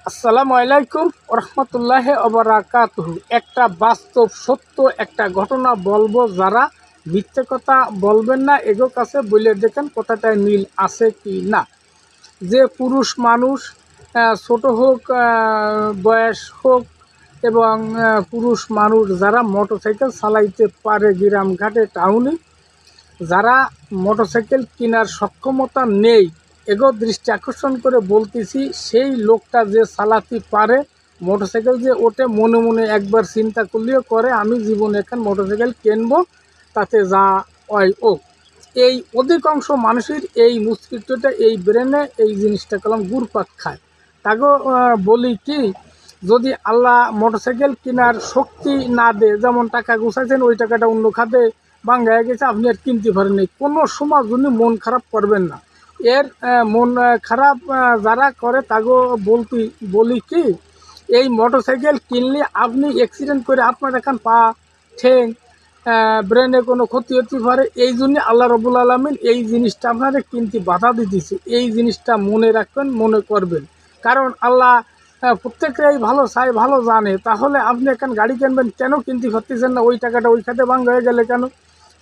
আসসালামু আলাইকুম রহমতুল্লাহ ওবারাকাতুহু। একটা বাস্তব সত্য একটা ঘটনা বলবো, যারা মিথ্যে কথা বলবেন না এগো কাছে বলে দেখেন কথাটায় মিল আছে কি না। যে পুরুষ মানুষ ছোট হোক বয়স হোক এবং পুরুষ মানুষ যারা মোটরসাইকেল চালাইতে পারে গ্রাম ঘাটে টাউনে, যারা মোটরসাইকেল কেনার সক্ষমতা নেই, এগো দৃষ্টি আকর্ষণ করে বলতেছি, সেই লোকটা যে চালাতে পারে মোটরসাইকেল, যে ওটে মনে মনে একবার চিন্তা করলেও করে আমি জীবনে এখন মোটরসাইকেল কিনবো, তাতে যা হয় ও। এই অধিকাংশ মানুষের এই মস্তিষ্কটা, এই ব্রেনে এই জিনিসটা কলম ঘুরপাক খায়। তাকে বলি কি, যদি আল্লাহ মোটরসাইকেল কেনার শক্তি না দেয়, যেমন টাকা গুছাইছেন ওই টাকাটা অন্য খাতে বাঙ্গায় গেছে, আপনি আর কিনতে পারেননি, কোনো সময় জন্য মন খারাপ করবেন না। এর মন খারাপ যারা করে তাকে বলি কি, এই মোটরসাইকেল কিনলে আপনি অ্যাক্সিডেন্ট করে আপনার এখন পা ঠেং ব্রেনে কোনো ক্ষতি হতে পারে। এই জন্য আল্লাহ রবুল আলমিন এই জিনিসটা আপনাদের কিনতে বাধা দিতেছে। এই জিনিসটা মনে রাখবেন, মনে করবেন, কারণ আল্লাহ প্রত্যেকেই ভালো চাই, ভালো জানে। তাহলে আপনি এখন গাড়ি কিনবেন কেন, কিনতে পারতেছেন না, ওই টাকাটা ওই খাতে ভাঙ হয়ে গেলে কেন?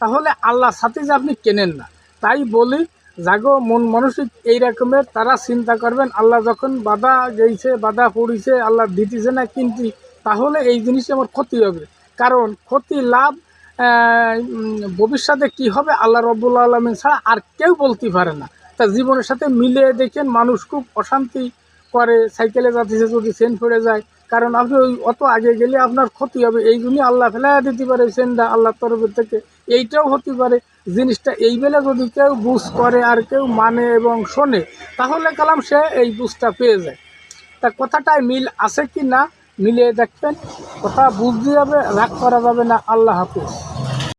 তাহলে আল্লাহ সাথে যে আপনি কেনেন না। তাই বলি, জাগো মন মানসিক এই রকমের, তারা চিন্তা করবেন আল্লাহ যখন বাধা গেছে, বাধা পড়িছে, আল্লাহ দিতেছে না কিনতে, তাহলে এই জিনিসে আমার ক্ষতি হবে। কারণ ক্ষতি লাভ ভবিষ্যতে কি হবে আল্লাহ রব্বুল আলমিন ছাড়া আর কেউ বলতে পারে না। তা জীবনের সাথে মিলে দেখেন মানুষ খুব অশান্তি করে, সাইকেলে যাচ্ছে যদি চেন পড়ে যায়, কারণ আপনি ওই অত আগে গেলে আপনার ক্ষতি হবে। এই জন্যই আল্লাহ ফেলাইয়া দিতে পারে চেনটা আল্লাহর তরফের থেকে। এইটাও হতে পারে জিনিসটা এই বেলা যদি কেউ বুঝ করে আর কেউ মানে এবং শোনে, তাহলে কালাম সে এই বুঝটা পেয়ে যায়। তা কথাটায় মিল আছে কি না, মিলিয়ে দেখবেন, কথা বুঝতে হবে, রাগ করা যাবে না। আল্লাহ হাফেজ।